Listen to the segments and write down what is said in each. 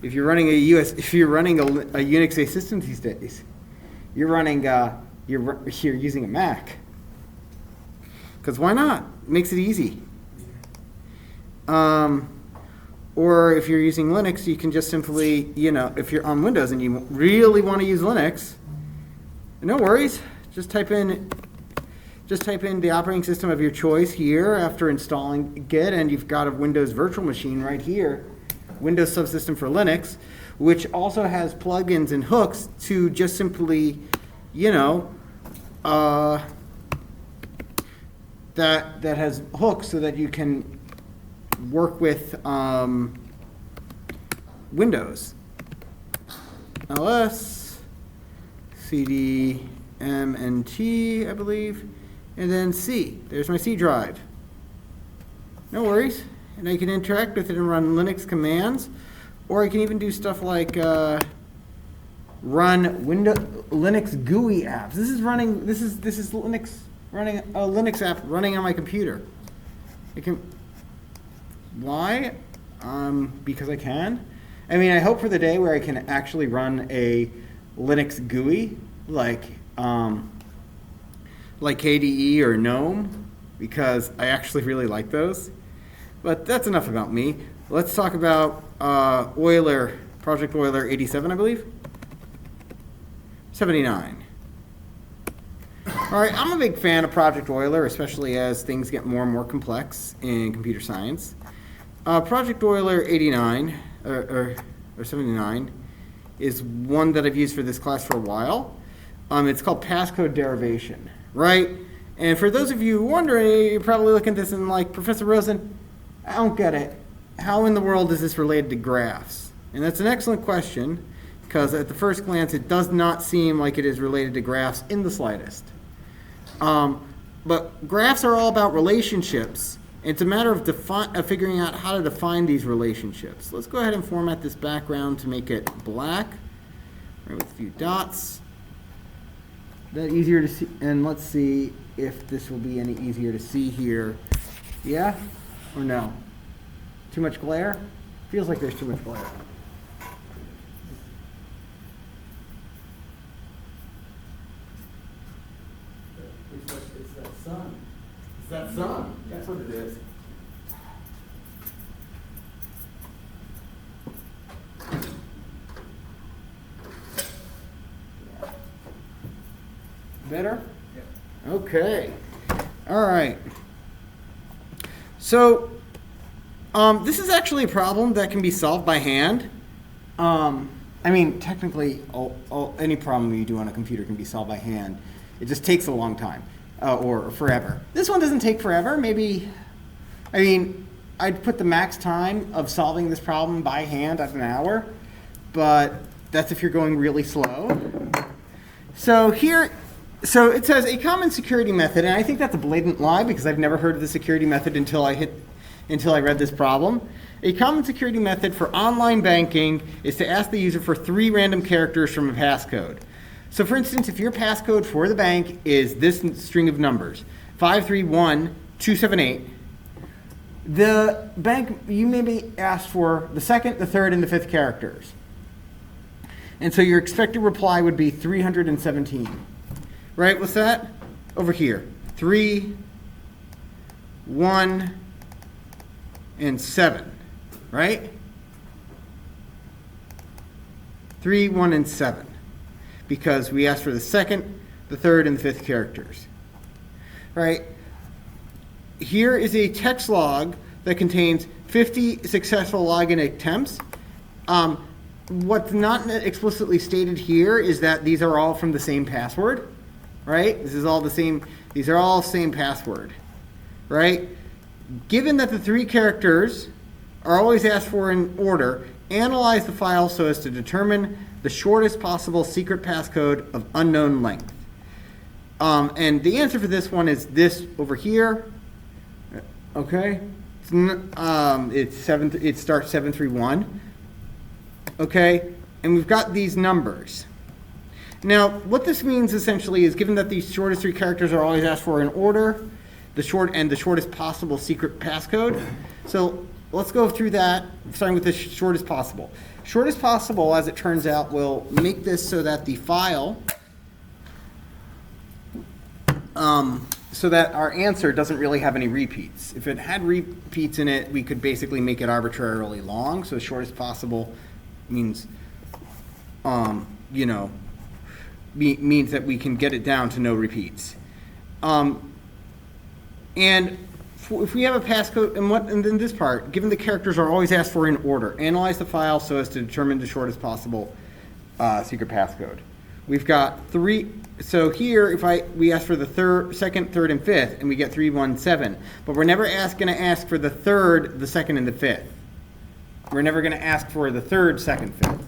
If you're running if you're running a Unix-based system these days, you're running, you're using a Mac. Because why not? It makes it easy. Or if you're using Linux, you can just simply, if you're on Windows and you really want to use Linux, no worries. Just type in the operating system of your choice here after installing Git, and you've got a Windows virtual machine right here, Windows subsystem for Linux, which also has plugins and hooks to just simply, that has hooks so that you can work with Windows. ls cd m and t, I believe, and then C. There's my C drive. No worries. And I can interact with it and run Linux commands, or I can even do stuff like run Linux GUI apps. This is Linux running a Linux app running on my computer. Why? Because I can. I mean, I hope for the day where I can actually run a Linux GUI like KDE or GNOME, because I actually really like those. But that's enough about me. Let's talk about Euler, Project Euler 87, I believe. 79. All right, I'm a big fan of Project Euler, especially as things get more and more complex in computer science. Project Euler 89, or 79, is one that I've used for this class for a while. It's called passcode derivation, right? And for those of you wondering, you're probably looking at this and like, Professor Rosen, I don't get it. How in the world is this related to graphs? And that's an excellent question, because at the first glance, it does not seem like it is related to graphs in the slightest. But graphs are all about relationships. It's a matter of figuring out how to define these relationships. Let's go ahead and format this background to make it black, right, with a few dots. That easier to see, and let's see if this will be any easier to see here. Yeah or no? Too much glare? Feels like there's too much glare. It's that sun. It's that sun. That's what it is. Better? Yeah. Okay. All right. So, this is actually a problem that can be solved by hand. I mean, technically, any problem you do on a computer can be solved by hand. It just takes a long time, or forever. This one doesn't take forever. Maybe, I'd put the max time of solving this problem by hand at an hour, but that's if you're going really slow. So it says a common security method, and I think that's a blatant lie because I've never heard of the security method until I read this problem. A common security method for online banking is to ask the user for 3 random characters from a passcode. So for instance, if your passcode for the bank is this string of numbers, 531278, the bank, you may be asked for the 2nd, the 3rd, and the 5th characters. And so your expected reply would be 317. Right, what's that? Over here. 3, 1, and 7. Right? 3, 1, and 7. Because we asked for the 2nd, the 3rd, and the 5th characters. Right? Here is a text log that contains 50 successful login attempts. What's not explicitly stated here is that these are all from the same password. Right? This is all the same. These are all same password. Right? Given that the 3 characters are always asked for in order, analyze the file so as to determine the shortest possible secret passcode of unknown length. And the answer for this one is this over here. Okay? It starts 731. Okay? And we've got these numbers. Now, what this means essentially is, given that these shortest 3 characters are always asked for in order, the shortest possible secret passcode. So Let's go through that, starting with the shortest possible. Shortest possible, as it turns out, will make this so that the file, so that our answer doesn't really have any repeats. If it had repeats in it, we could basically make it arbitrarily long. So shortest possible means, means that we can get it down to no repeats. If we have a passcode, and then this part, given the characters are always asked for in order, analyze the file so as to determine the shortest possible secret passcode. We've got 3. So here, we ask for the second, third, and fifth, and we get 317. But we're never going to ask for the third, the second, and the fifth. We're never going to ask for the third, second, fifth.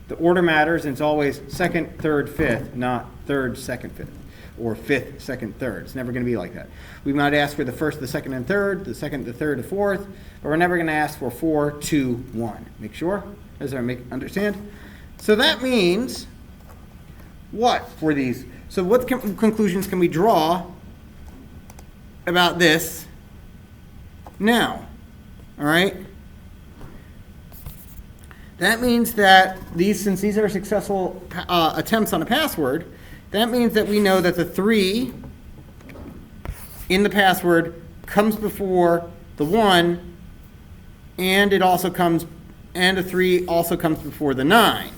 The order matters, and it's always second, third, fifth, not third, second, fifth, or fifth, second, third. It's never going to be like that. We might ask for the first, the second, and third, the second, the third, the fourth, but we're never going to ask for 4, 2, 1. Make sure? Does that understand? So that means what for these? So what conclusions can we draw about this now? All right? That means that since these are successful attempts on a password, that means that we know that the 3 in the password comes before the 1, and the 3 also comes before the 9.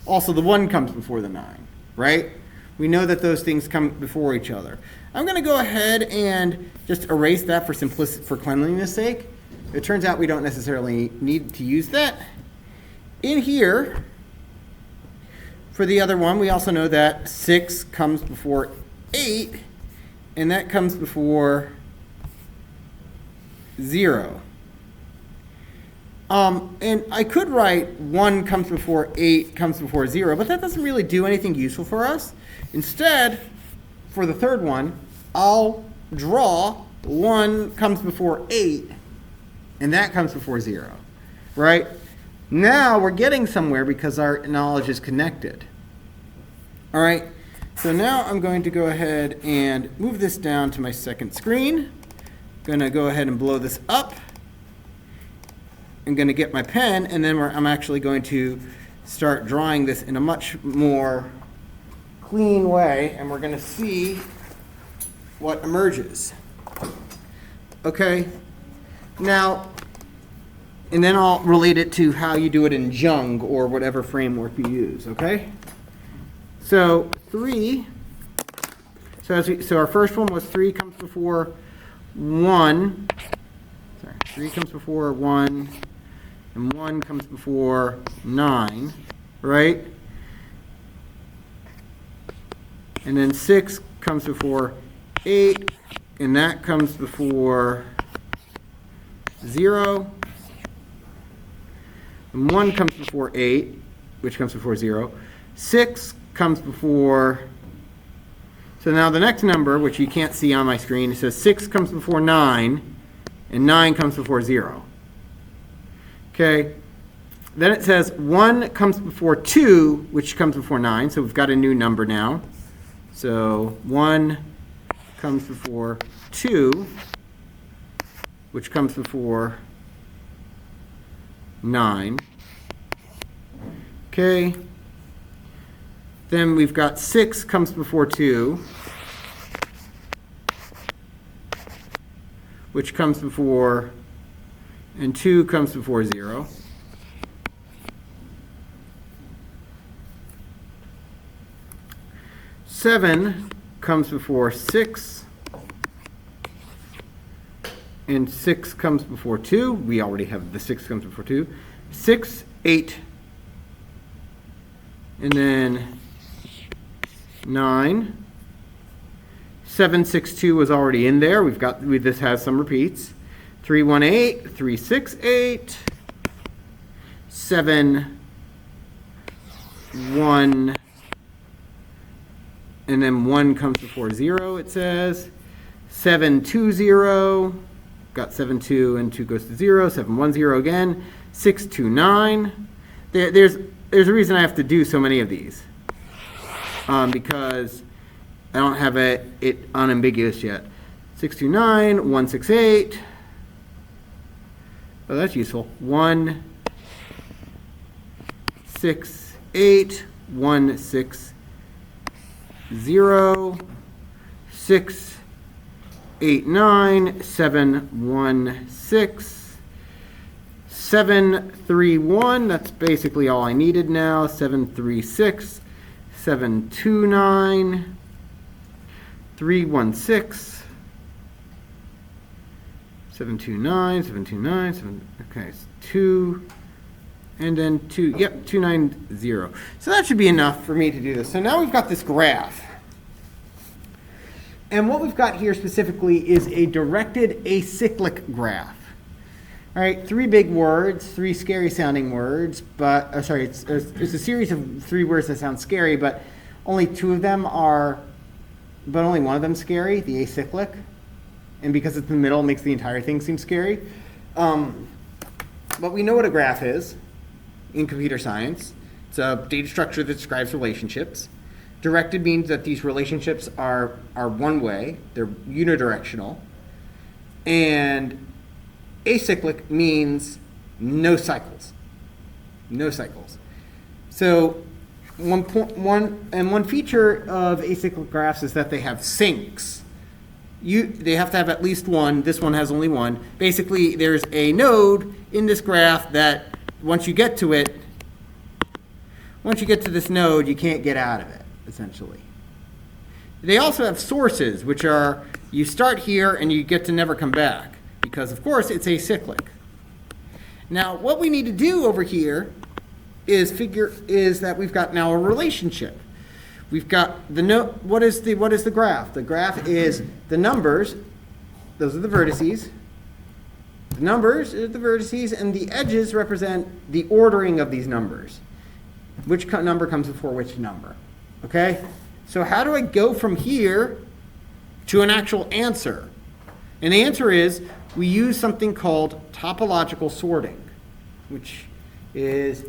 Also, the 1 comes before the 9, right? We know that those things come before each other. I'm going to go ahead and just erase that for cleanliness sake. It turns out we don't necessarily need to use that. In here, for the other one, we also know that 6 comes before 8, and that comes before 0. And I could write 1 comes before 8 comes before 0, but that doesn't really do anything useful for us. Instead, for the third one, I'll draw 1 comes before 8, and that comes before 0, right? Now we're getting somewhere because our knowledge is connected. All right, so now I'm going to go ahead and move this down to my second screen. I'm going to go ahead and blow this up. I'm going to get my pen, and then I'm actually going to start drawing this in a much more clean way, and we're going to see what emerges. Okay, now, and then I'll relate it to how you do it in Jung or whatever framework you use, okay? So 3, so our first one was 3 comes before 1, 3 comes before 1, and 1 comes before 9, right? And then 6 comes before 8, and that comes before 0. And 1 comes before 8, which comes before 0. 6 comes before, so now the next number, which you can't see on my screen, it says 6 comes before 9, and 9 comes before 0. Okay, then it says 1 comes before 2, which comes before 9, so we've got a new number now. So 1 comes before 2, which comes before 9. Okay. Then we've got 6 comes before 2, which comes before, and 2 comes before 0. Seven comes before 6, and 6 comes before 2. We already have the 6 comes before 2. 6, 8, and then 9. 7, 6, 2 was already in there. This has some repeats. 3, 1, 8, 3, 6, 8, 7, 1, and then 1 comes before 0, it says. 7, 2, 0, got 7, 2, and 2 goes to 0. 7, 1, 0 again. 6, 2, 9. There's a reason I have to do so many of these. Because I don't have it unambiguous yet. 6, 2, 9, 1, 6, 8, Oh, that's useful. 1, 6, 8, 1, 6, 0, 6, 8, 9, 7, 1, 6, 7, 3, 1. That's basically all I needed now. 7, 3, 6, 7, 2, 9, 3, 1, 6, 7, 2, 9, 7, 2, 9, 7, okay, it's 2, and then 2, yep, 2, 9, 0. So that should be enough for me to do this. So now we've got this graph. And what we've got here specifically is a directed acyclic graph. All right, 3 big words, 3 scary sounding words, but, it's a series of 3 words that sound scary, but only 2 of them are, but only one of them scary, the acyclic. And because it's in the middle, it makes the entire thing seem scary. But we know what a graph is in computer science. It's a data structure that describes relationships. Directed means that these relationships are one way, they're unidirectional. And acyclic means no cycles. No cycles. So one feature of acyclic graphs is that they have sinks. They have to have at least one. This one has only one. Basically, there's a node in this graph that once you get to this node, you can't get out of it, essentially. They also have sources, which are you start here and you get to never come back, because of course it's acyclic. Now, what we need to do over here is that we've got now a relationship. We've got what is the graph? The graph is the numbers, those are the vertices. The numbers are the vertices, and the edges represent the ordering of these numbers. Which number comes before which number? Okay? So how do I go from here to an actual answer? And the answer is we use something called topological sorting, which is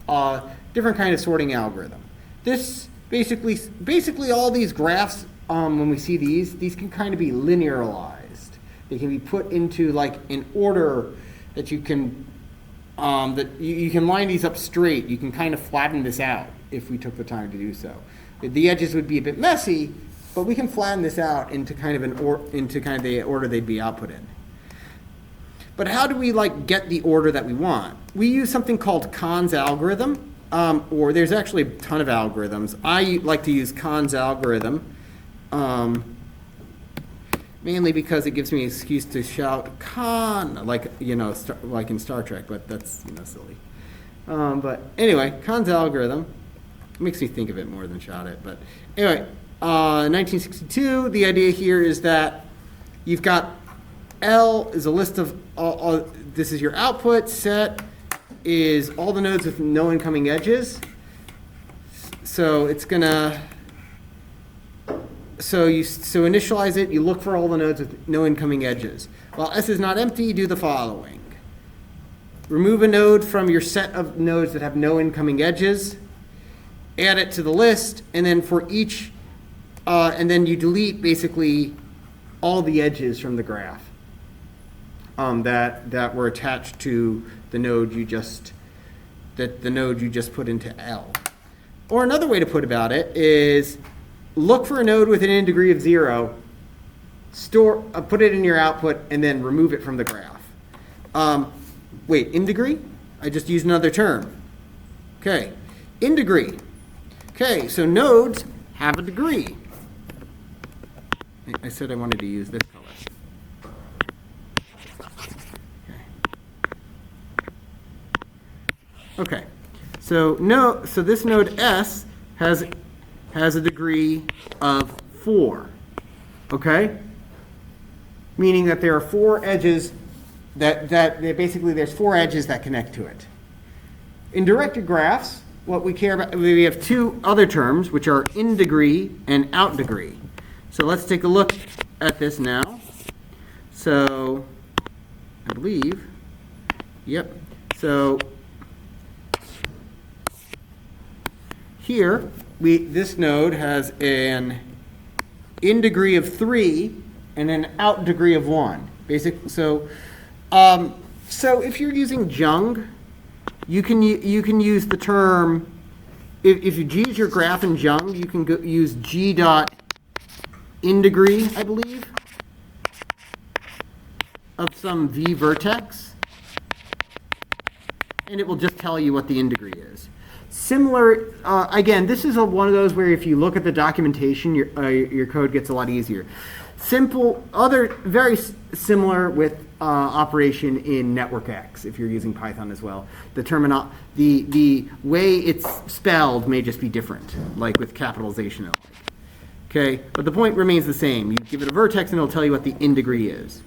a different kind of sorting algorithm. This basically all these graphs, when we see these can kind of be linearized. They can be put into like an order that you can you can line these up straight. You can kind of flatten this out if we took the time to do so. The edges would be a bit messy, but we can flatten this out into kind of the order they'd be output in. But how do we get the order that we want? We use something called Kahn's algorithm. Or there's actually a ton of algorithms. I like to use Kahn's algorithm, mainly because it gives me an excuse to shout Kahn, like in Star Trek, but that's silly. But anyway, Kahn's algorithm makes me think of it more than shout it. But anyway, 1962. The idea here is that you've got L is a list of this is your output set. Is all the nodes with no incoming edges. So it's gonna, so initialize it, you look for all the nodes with no incoming edges. While S is not empty, do the following. Remove a node from your set of nodes that have no incoming edges, add it to the list, and then for each, and then you delete basically all the edges from the graph that were attached to the node you just put into L. Or another way to put about it is look for a node with an in degree of 0, put it in your output, and then remove it from the graph. Wait, in degree? I just used another term. Okay, in degree. Okay, so nodes have a degree. I said I wanted to use this color. Okay, so this node S has a degree of 4. Okay, meaning that there are 4 edges that basically there's 4 edges that connect to it. In directed graphs, what we care about, we have 2 other terms which are in degree and out degree. So let's take a look at this now. So I believe, yep. So here, this node has an in degree of 3 and an out degree of 1. So So if you're using Jung, you can use the term, if you G is your graph in Jung, you can use G dot in degree, I believe, of some V vertex, and it will just tell you what the in degree is. Similar, again, this is one of those where if you look at the documentation, your code gets a lot easier. Very similar with operation in NetworkX, if you're using Python as well. The way it's spelled may just be different, like with capitalization. Okay, but the point remains the same. You give it a vertex and it'll tell you what the in degree is.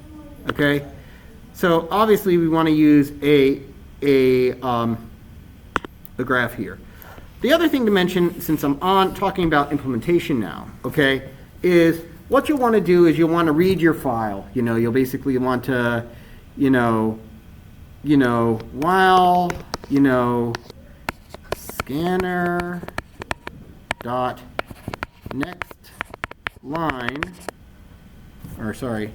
Okay, so obviously we want to use a graph here. The other thing to mention, since I'm talking about implementation now, okay, is what you'll want to do is you'll want to read your file. You'll basically want to, while, scanner dot next line, or sorry,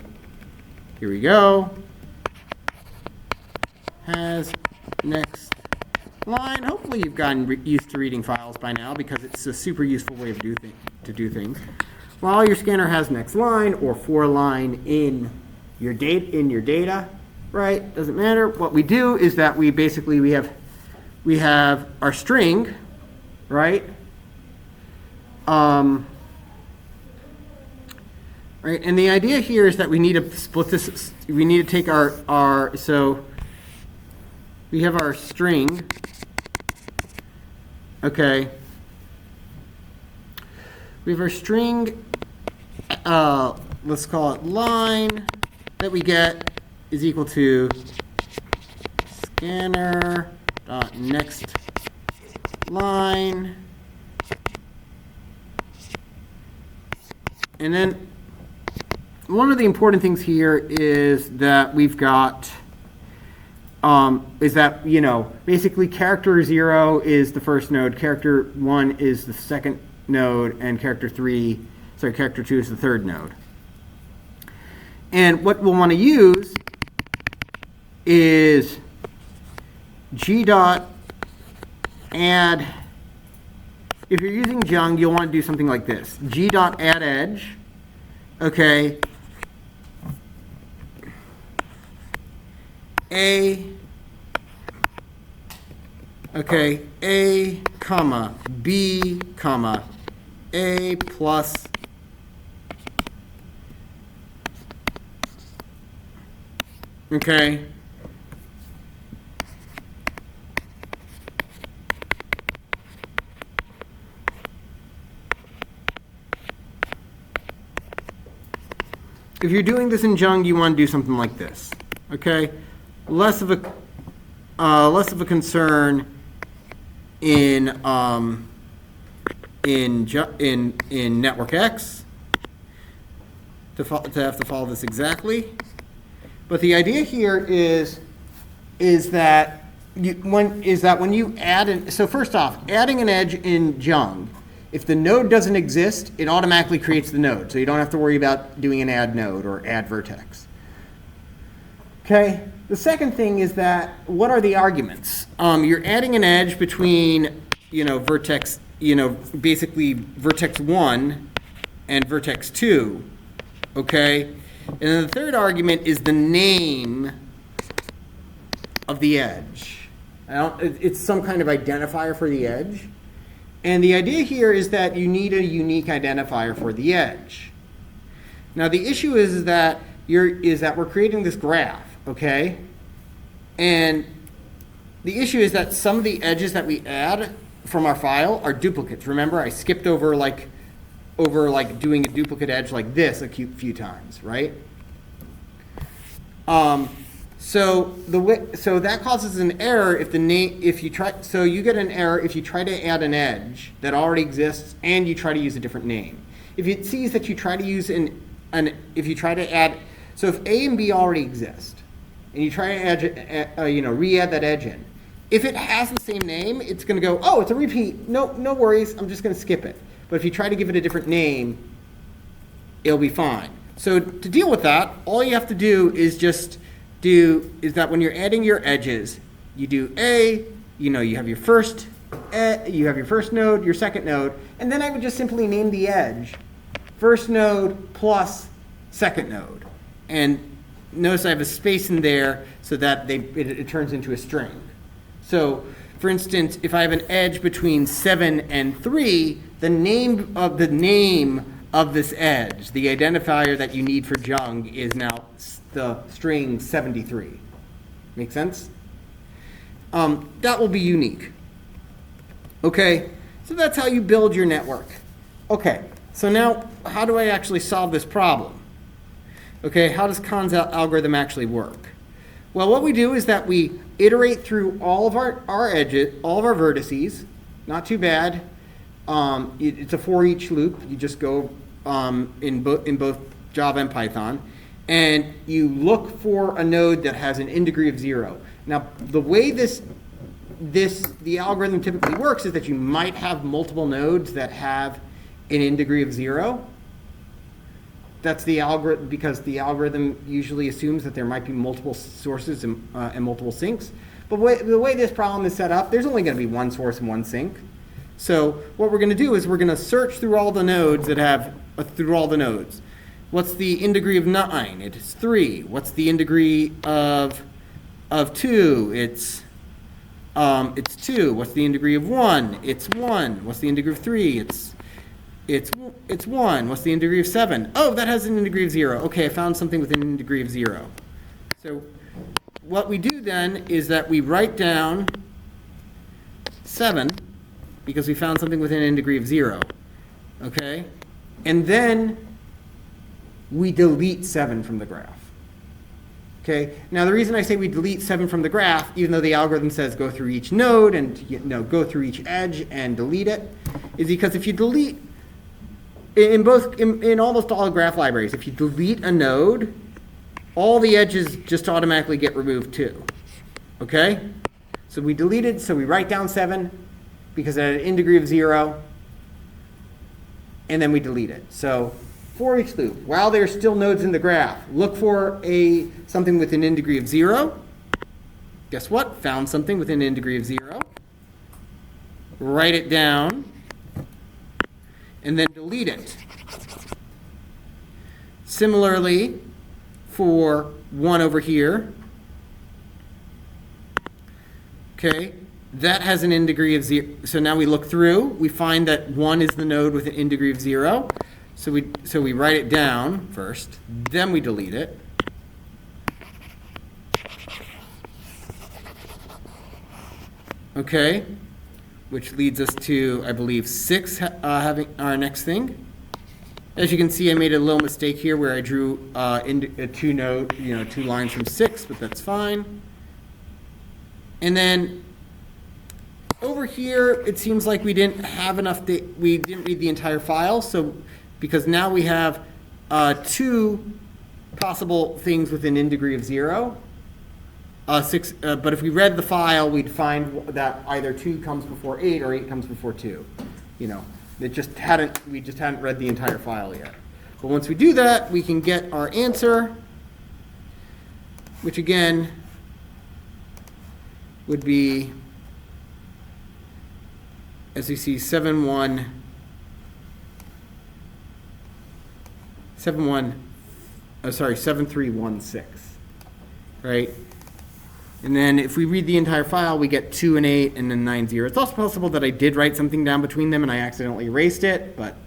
here we go, has next line. Hopefully you've gotten used to reading files by now because it's a super useful way of to do things. While your scanner has next line or for line in your data, right? Doesn't matter. What we do is that we have our string, right? Right, and the idea here is that we need to split this. We need to take so we have our string. Okay. We have our string, let's call it line, that we get is equal to scanner dot next line. And then one of the important things here is that we've got basically character 0 is the first node, character 1 is the second node, and character 2 is the third node. And what we'll want to use is G dot add. If you're using Jung, you'll want to do something like this. G dot add edge. Okay. A comma B comma A plus okay. If you're doing this in Jung, you want to do something like this. Okay, less of a concern in NetworkX to have to follow this exactly. But the idea here is that when you add so first off, adding an edge in Jung, if the node doesn't exist, it automatically creates the node, so you don't have to worry about doing an add node or add vertex. Okay. The second thing is that what are the arguments? You're adding an edge between vertex, basically vertex 1 and vertex 2. Okay. And then the third argument is the name of the edge. It's some kind of identifier for the edge. And the idea here is that you need a unique identifier for the edge. Now the issue is that we're creating this graph, okay? And the issue is that some of the edges that we add from our file are duplicates. Remember, I skipped over doing a duplicate edge like this a few times, right? So that causes an error you get an error if you try to add an edge that already exists and you try to use a different name. If it sees that you try to use if A and B already exist and you try to re-add that edge in, if it has the same name, it's going to go, oh, it's a repeat. No worries. I'm just going to skip it. But if you try to give it a different name, it'll be fine. So to deal with that, all you have to do is just do is that when you're adding your edges, you do you have your first node, your second node, and then I would just simply name the edge first node plus second node. And notice I have a space in there so that it turns into a string. So, for instance, if I have an edge between 7 and 3, the name of this edge, the identifier that you need for Jung, is now the string 73. Make sense? That will be unique. Okay, so that's how you build your network. Okay, so now how do I actually solve this problem? Okay, how does Kahn's algorithm actually work? Well, what we do is that we iterate through all of our edges, all of our vertices. Not too bad. It's a for each loop. You just go in both Java and Python, and you look for a node that has an in degree of 0. Now, the way the algorithm typically works is that you might have multiple nodes that have an in degree of 0. That's the algorithm, because the algorithm usually assumes that there might be multiple sources and multiple sinks. But the way this problem is set up, there's only going to be one source and one sink. So what we're going to do is we're going to search through all the nodes that have through all the nodes. What's the in degree of 9? It's 3. What's the in degree of 2? It's 2. What's the in degree of 1? It's 1. What's the in degree of 3? It's 1. What's the in degree of 7? Oh, that has an in degree of 0. Okay, I found something with an in degree of 0. So what we do then is that we write down 7 because we found something with an in degree of 0. Okay? And then we delete 7 from the graph. Okay? Now the reason I say we delete 7 from the graph, even though the algorithm says go through each node and go through each edge and delete it, is because if you delete in almost all graph libraries, if you delete a node, all the edges just automatically get removed too. Okay? So we deleted, so we write down 7 because it had an in degree of 0, and then we delete it. So for each loop, while there's still nodes in the graph, look for something with an in degree of 0. Guess what? Found something with an in degree of 0. Write it down, and then delete it. Similarly, for 1 over here, okay, that has an in degree of 0. So now we look through, we find that 1 is the node with an in degree of 0. So we write it down first, then we delete it. Okay, which leads us to, I believe, 6 having our next thing. As you can see, I made a little mistake here where I drew two lines from 6, but that's fine. And then over here, it seems like we didn't have enough. We didn't read the entire file, so because now we have 2 possible things with an in degree of 0. 6, but if we read the file, we'd find that either 2 comes before 8 or 8 comes before 2. We just hadn't read the entire file yet. But once we do that, we can get our answer, which again would be, as you see, 7316, right? And then if we read the entire file, we get 2 and 8 and then 9, 0. It's also possible that I did write something down between them and I accidentally erased it, but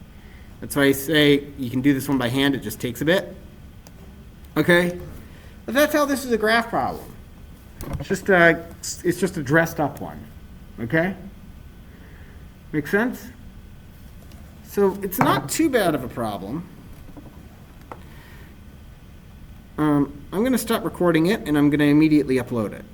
that's why I say you can do this one by hand. It just takes a bit. Okay? But that's how this is a graph problem. It's just a dressed up one. Okay? Make sense? So it's not too bad of a problem. I'm going to stop recording it, and I'm going to immediately upload it.